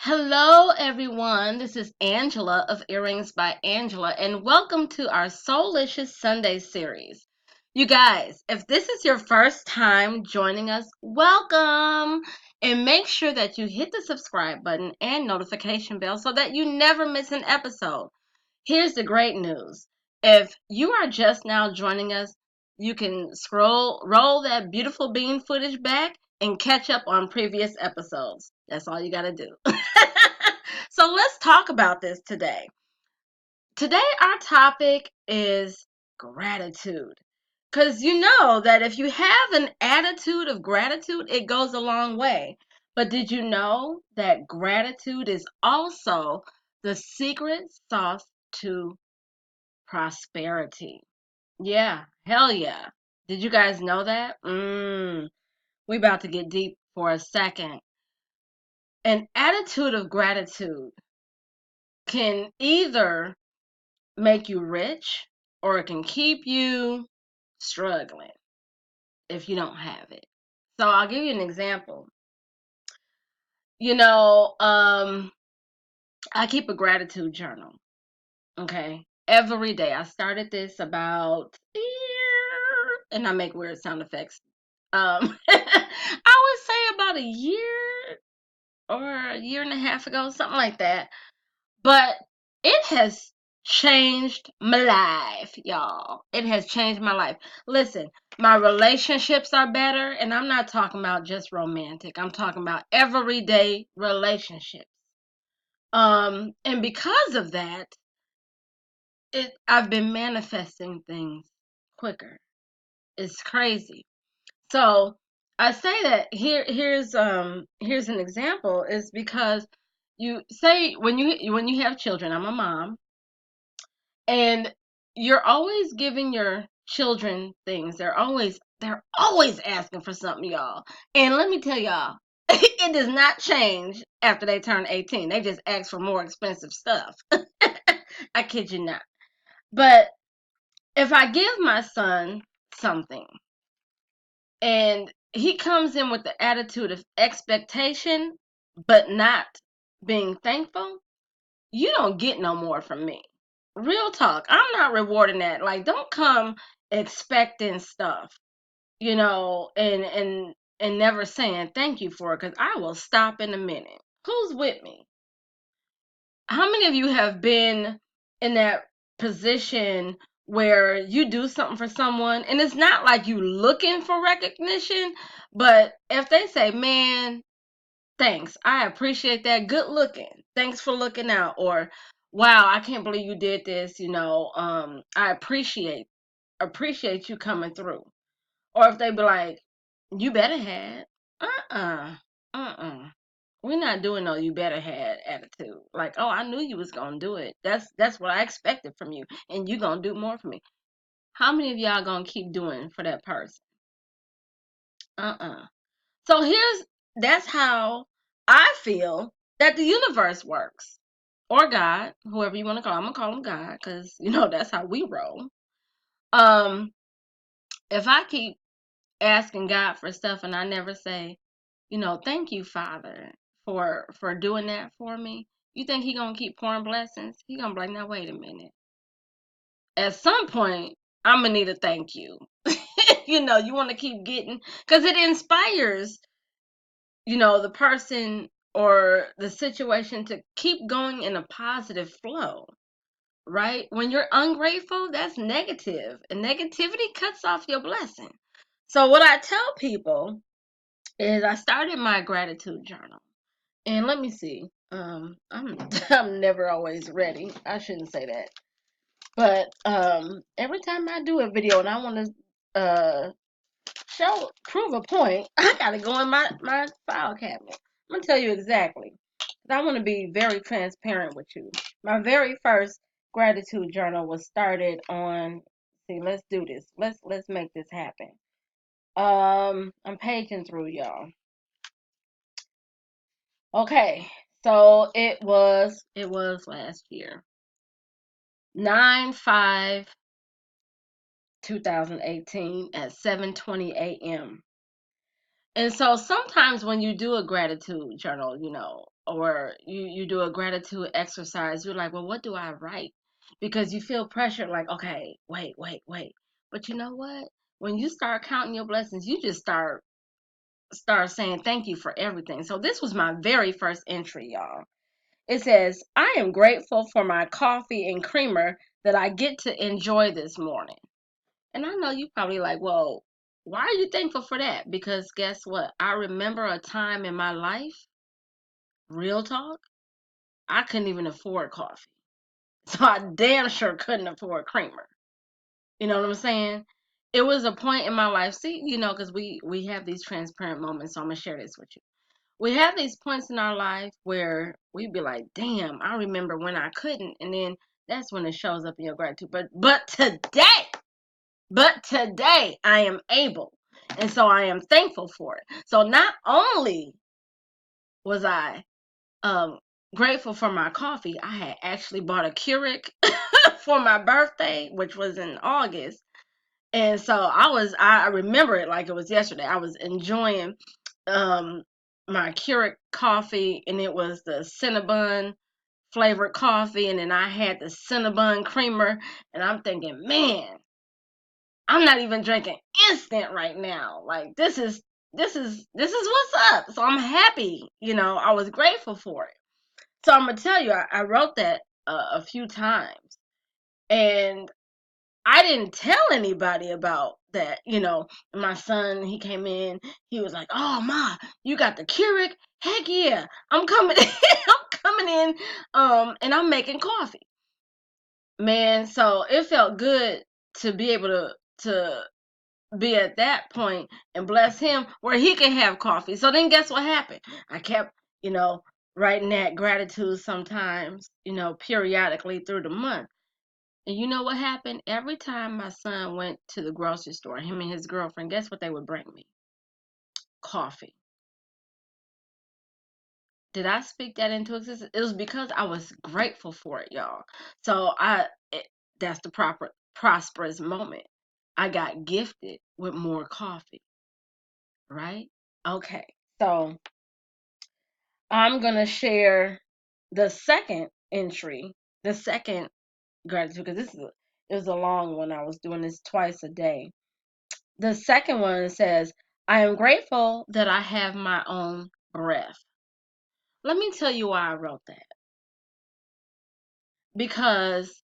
Hello, everyone. This is Angela of Earrings by Angela, and welcome to our Soulicious Sunday series. You guys, if this is your first time joining us, welcome! And make sure that you hit the subscribe button and notification bell so that you never miss an episode. Here's the great news. If you are just now joining us, you can roll that beautiful bean footage back and catch up on previous episodes. That's all you got to do. So let's talk about this today. Today, our topic is gratitude. Because you know that if you have an attitude of gratitude, it goes a long way. But did you know that gratitude is also the secret sauce to prosperity? Yeah, hell yeah. Did you guys know that? We about to get deep for a second. An attitude of gratitude can either make you rich or it can keep you struggling if you don't have it. So I'll give you an example. You know, I keep a gratitude journal, okay? Every day. I started this about and I make weird sound effects. I would say about a year or a year and a half ago, something like that. But it has changed my life, y'all. It has changed my life. Listen, my relationships are better, and I'm not talking about just romantic. I'm talking about everyday relationships. And because of that, I've been manifesting things quicker. It's crazy. So I say that here's an example is because you say when you have children, I'm a mom, and you're always giving your children things. They're always asking for something, y'all. And let me tell y'all, it does not change after they turn 18. They just ask for more expensive stuff. I kid you not. But if I give my son something and he comes in with the attitude of expectation but not being thankful, you don't get no more from me. Real talk. I'm not rewarding that. Like, don't come expecting stuff, and never saying thank you for it, because I will stop in a minute. Who's with me? How many of you have been in that position where you do something for someone and it's not like you looking for recognition, but if they say, man, thanks, I appreciate that, good looking, thanks for looking out, or wow, I can't believe you did this, I appreciate you coming through. Or if they be like, you better had, uh-uh, uh-uh. We're not doing no you better had attitude. Like, oh, I knew you was gonna do it. That's what I expected from you. And you gonna do more for me. How many of y'all gonna keep doing for that person? Uh-uh. So that's how I feel that the universe works. Or God, whoever you want to call. I'm gonna call him God, because that's how we roll. Um, if I keep asking God for stuff and I never say, thank you, Father, for doing that for me. You think he gonna keep pouring blessings? He gonna be like, now wait a minute. At some point, I'm gonna need a thank you. You want to keep getting, because it inspires, the person or the situation to keep going in a positive flow, right? When you're ungrateful, that's negative, and negativity cuts off your blessing. So what I tell people is I started my gratitude journal. And let me see. I'm I'm never always ready. I shouldn't say that. But every time I do a video and I want to prove a point, I gotta go in my file cabinet. I'm gonna tell you exactly. I want to be very transparent with you. My very first gratitude journal was started on. See, let's do this. Let's make this happen. I'm paging through, y'all. Okay, so it was last year, 9/5/2018 at 7:20 a.m. And so sometimes when you do a gratitude journal, or you do a gratitude exercise, you're like, well, what do I write? Because you feel pressure, like, okay, wait, wait, wait. But you know what? When you start counting your blessings, you just start saying thank you for everything. So this was my very first entry, y'all. It says, I am grateful for my coffee and creamer that I get to enjoy this morning. And I know you probably like, well, why are you thankful for that? Because guess what? I remember a time in my life, real talk, I couldn't even afford coffee. So I damn sure couldn't afford creamer. You know what I'm saying? It was a point in my life, see, because we have these transparent moments, so I'm going to share this with you. We have these points in our life where we'd be like, damn, I remember when I couldn't. And then that's when it shows up in your gratitude. But today I am able. And so I am thankful for it. So not only was I um grateful for my coffee, I had actually bought a Keurig for my birthday, which was in August. And so I remember it like it was yesterday. I was enjoying um my Keurig coffee, and it was the Cinnabon flavored coffee, and then I had the Cinnabon creamer, and I'm thinking, man, I'm not even drinking instant right now. Like this is what's up. So I'm happy. I was grateful for it. So I'm gonna tell you, I wrote that a few times, and I didn't tell anybody about that. My son, he came in, he was like, "Oh ma, you got the Keurig? Heck yeah, I'm coming in. I'm coming in, and I'm making coffee, man." So it felt good to be able to be at that point and bless him where he can have coffee. So then guess what happened? I kept, writing that gratitude sometimes, periodically through the month. And you know what happened? Every time my son went to the grocery store, him and his girlfriend, guess what they would bring me? Coffee. Did I speak that into existence? It was because I was grateful for it, y'all. So that's the proper prosperous moment. I got gifted with more coffee, right? Okay. So I'm going to share the second entry, the second gratitude, because it was a long one. I was doing this twice a day. The second one says, I am grateful that I have my own breath. Let me tell you why I wrote that. Because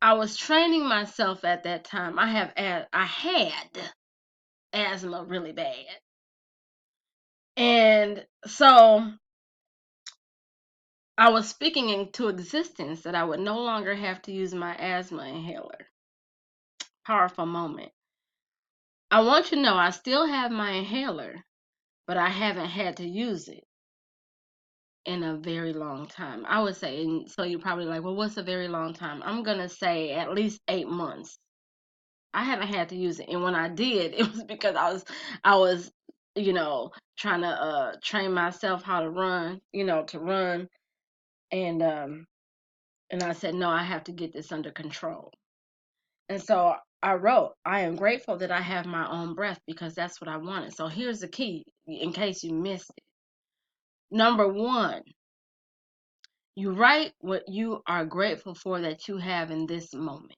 I was training myself at that time. I had asthma really bad. And so I was speaking into existence that I would no longer have to use my asthma inhaler. Powerful moment. I want you to know I still have my inhaler, but I haven't had to use it in a very long time. I would say, and so you're probably like, well, what's a very long time? I'm going to say at least 8 months. I haven't had to use it. And when I did, it was because I was, trying to train myself how to run, to run. And I said, no, I have to get this under control. And so I wrote, I am grateful that I have my own breath because that's what I wanted. So here's the key in case you missed it. Number one, you write what you are grateful for that you have in this moment.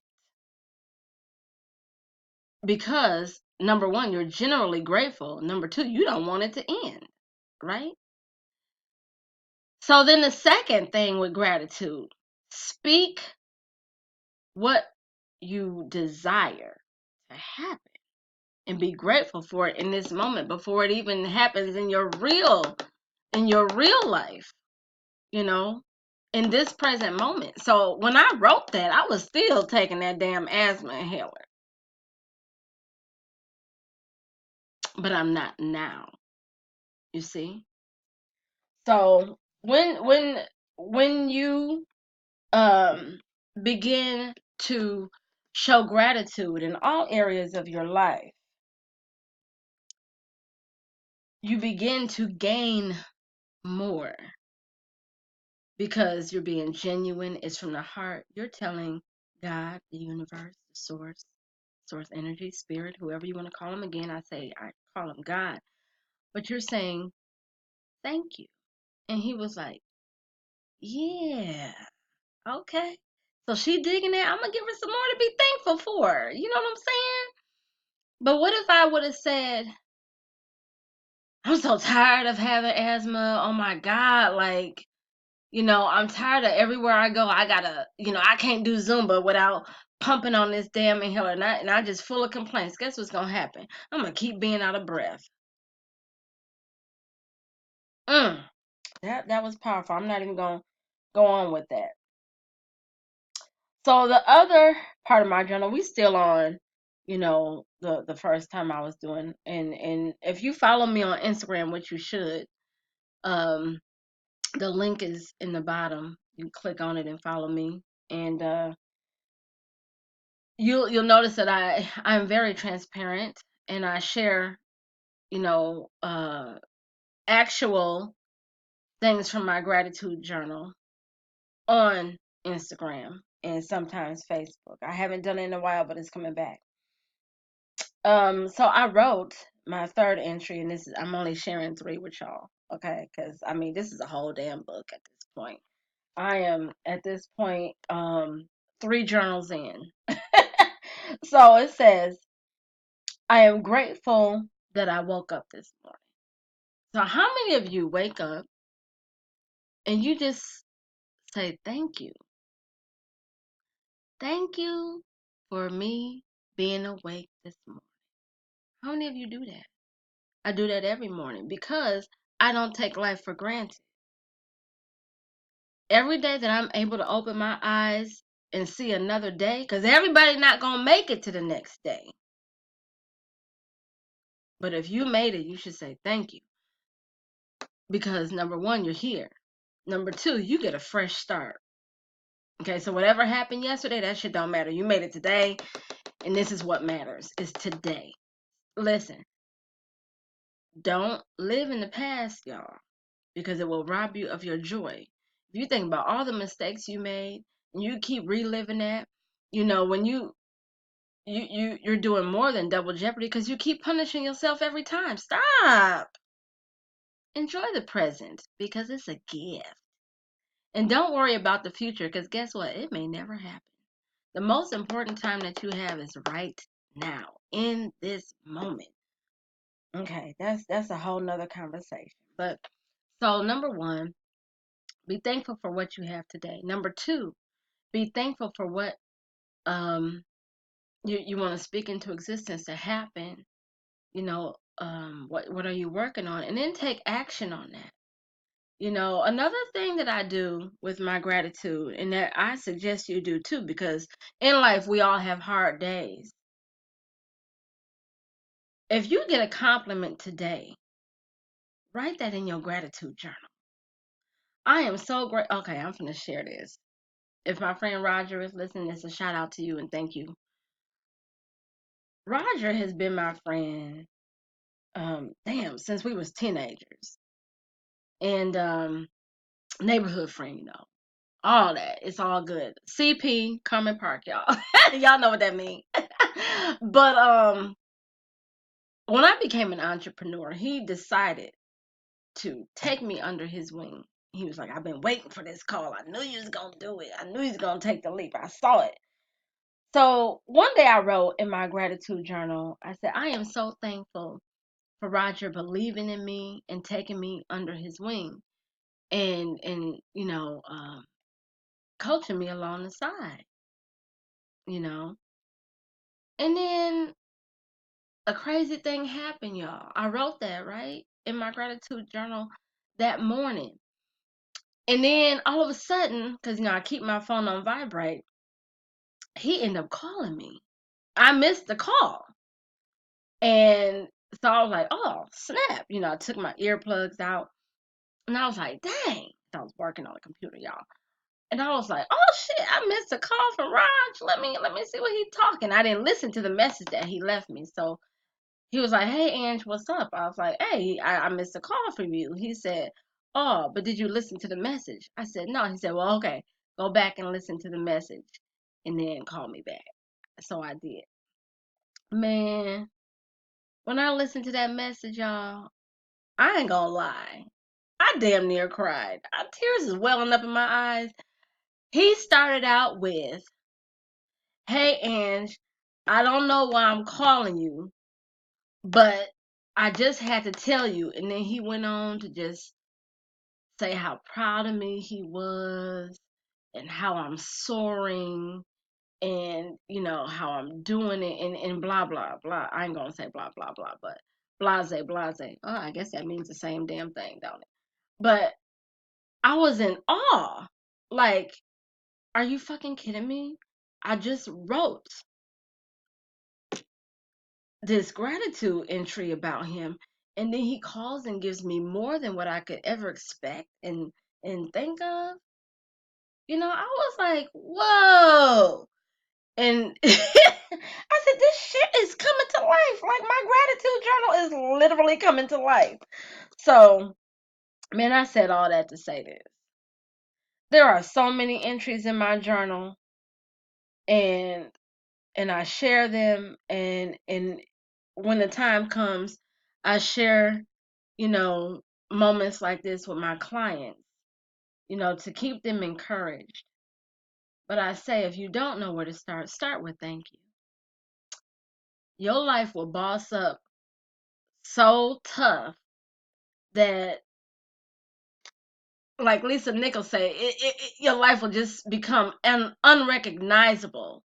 Because number one, you're generally grateful. Number two, you don't want it to end, right? So then the second thing with gratitude, speak what you desire to happen and be grateful for it in this moment before it even happens in your real life, you know, in this present moment. So when I wrote that, I was still taking that damn asthma inhaler, but I'm not now. You see? So when you um begin to show gratitude in all areas of your life, you begin to gain more because you're being genuine. It's from the heart. You're telling God, the universe, the source energy, spirit, whoever you want to call them. Again, I call him God, but you're saying thank you. And he was like, yeah, okay. So she digging it. I'm gonna give her some more to be thankful for. You know what I'm saying? But what if I would have said, I'm so tired of having asthma. Oh my God. Like, I'm tired of everywhere I go. I gotta, I can't do Zumba without pumping on this damn inhaler. And I just full of complaints. Guess what's gonna happen? I'm gonna keep being out of breath. Mm, that was powerful. I'm not even gonna go on with that. So the other part of my journal, we still on, the first time I was doing, and if you follow me on Instagram, which you should, um, the link is in the bottom. You click on it and follow me, and you'll notice that I'm very transparent, and I share, you know, uh, actual things from my gratitude journal on Instagram and sometimes Facebook. I haven't done it in a while, but it's coming back. So I wrote my third entry, and I'm only sharing three with y'all, okay? Because I mean, this is a whole damn book at this point. I am at this point three journals in. So it says, I am grateful that I woke up this morning. So how many of you wake up and you just say thank you? Thank you for me being awake this morning. How many of you do that? I do that every morning because I don't take life for granted. Every day that I'm able to open my eyes and see another day, because everybody not going to make it to the next day. But if you made it, you should say thank you. Because number one, you're here. Number two, you get a fresh start. Okay, so whatever happened yesterday, that shit don't matter. You made it today, and this is what matters. Is today. Listen, don't live in the past, y'all, because it will rob you of your joy. If you think about all the mistakes you made, and you keep reliving that, when you're doing more than double jeopardy because you keep punishing yourself every time. Stop. Enjoy the present because it's a gift. And don't worry about the future because guess what? It may never happen. The most important time that you have is right now, in this moment. Okay, that's a whole nother conversation. But so number one, be thankful for what you have today. Number two, be thankful for what you want to speak into existence to happen. What are you working on? And then take action on that. Another thing that I do with my gratitude, and that I suggest you do too, because in life we all have hard days. If you get a compliment today, write that in your gratitude journal. I am so great. Okay, I'm going to share this. If my friend Roger is listening, it's a shout out to you and thank you. Roger has been my friend, since we was teenagers. And neighborhood friend, all that. It's all good. CP, Carmen Park, y'all. Y'all know what that means. But when I became an entrepreneur, he decided to take me under his wing. He was like, I've been waiting for this call. I knew you was gonna do it. I knew you was gonna take the leap. I saw it. So one day I wrote in my gratitude journal, I said, I am so thankful for Roger believing in me and taking me under his wing and coaching me along the side, you know. And then a crazy thing happened, y'all. I wrote that, right? In my gratitude journal that morning. And then all of a sudden, because I keep my phone on vibrate, he ended up calling me. I missed the call. And so I was like, oh, snap. I took my earplugs out and I was like, dang. I was working on the computer, y'all. And I was like, oh shit, I missed a call from Raj. Let me see what he's talking. I didn't listen to the message that he left me. So he was like, hey, Ange, what's up? I was like, hey, I missed a call from you. He said, oh, but did you listen to the message? I said, no. He said, well, okay, go back and listen to the message and then call me back. So I did. Man, When I listened to that message, y'all, I ain't gonna lie. I damn near cried. Tears is welling up in my eyes. He started out with, "Hey, Ange, I don't know why I'm calling you, but I just had to tell you." And then he went on to just say how proud of me he was and how I'm soaring and, how I'm doing it and blah, blah, blah. I ain't going to say blah, blah, blah, but blase, blase. Oh, I guess that means the same damn thing, don't it? But I was in awe. Like, are you fucking kidding me? I just wrote this gratitude entry about him, and then he calls and gives me more than what I could ever expect and think of. I was like, whoa. And I said, this shit is coming to life. Like, my gratitude journal is literally coming to life. So, man, I said all that to say this. There are so many entries in my journal, and I share them, and when the time comes, I share, you know, moments like this with my clients, to keep them encouraged. But I say, if you don't know where to start with thank you. Your life will boss up so tough that, like Lisa Nichols say, your life will just become unrecognizable.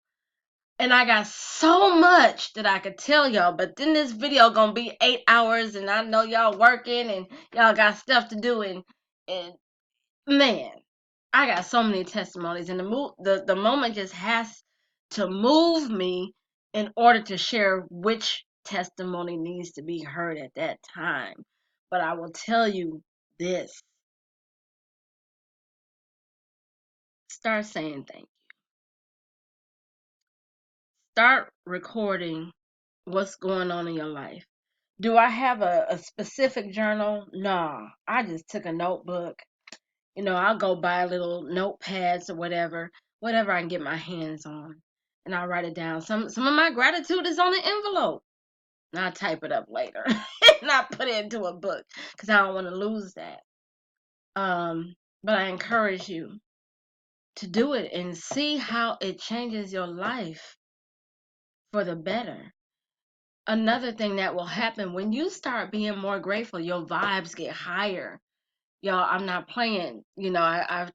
And I got so much that I could tell y'all, but then this video gonna be 8 hours, and I know y'all working and y'all got stuff to do, and man, I got so many testimonies, and the moment just has to move me in order to share which testimony needs to be heard at that time. But I will tell you this: start saying thank you. Start recording what's going on in your life. Do I have a specific journal? No, I just took a notebook. I'll go buy little notepads or whatever I can get my hands on, and I'll write it down. Some of my gratitude is on an envelope, and I'll type it up later, and I put it into a book because I don't want to lose that. But I encourage you to do it and see how it changes your life for the better. Another thing that will happen when you start being more grateful, your vibes get higher. Y'all, I'm not playing. I've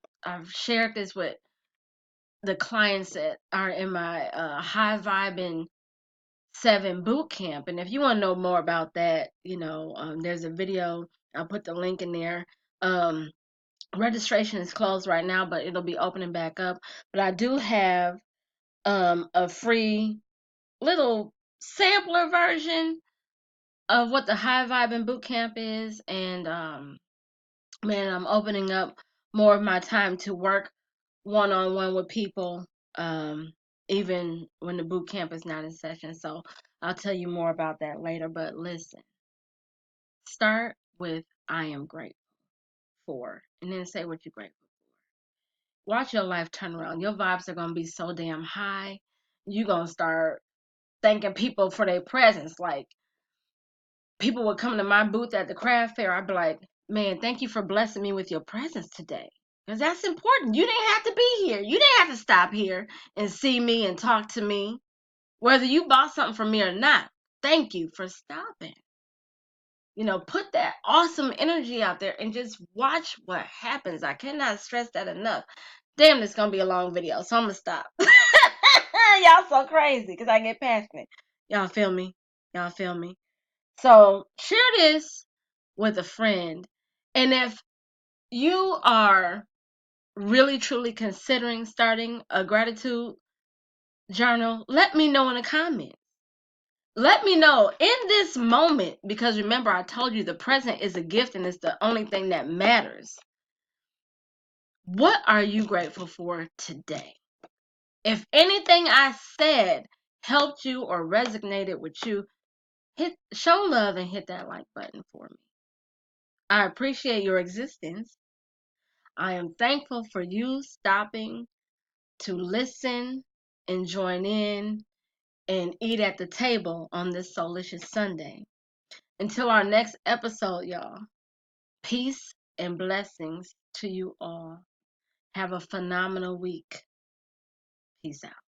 shared this with the clients that are in my high vibing 7 boot camp, and if you want to know more about that, there's a video. I'll put the link in there. Registration is closed right now, but it'll be opening back up. But I do have a free little sampler version of what the high vibing boot camp is, and man, I'm opening up more of my time to work one-on-one with people, um, even when the boot camp is not in session. So I'll tell you more about that later. But listen, start with I am grateful for, and then say what you're grateful for. Watch your life turn around. Your vibes are gonna be so damn high. You're gonna start thanking people for their presence. Like, people would come to my booth at the craft fair. I'd be like, man, thank you for blessing me with your presence today. Because that's important. You didn't have to be here. You didn't have to stop here and see me and talk to me. Whether you bought something from me or not, thank you for stopping. Put that awesome energy out there and just watch what happens. I cannot stress that enough. Damn, this is going to be a long video, so I'm going to stop. Y'all so crazy because I get passionate. Y'all feel me? Y'all feel me? So share this with a friend. And if you are really truly considering starting a gratitude journal, let me know in the comments. Let me know in this moment, because remember, I told you the present is a gift and it's the only thing that matters. What are you grateful for today? If anything I said helped you or resonated with you, show love and hit that like button for me. I appreciate your existence. I am thankful for you stopping to listen and join in and eat at the table on this Soulicious Sunday. Until our next episode, y'all, peace and blessings to you all. Have a phenomenal week. Peace out.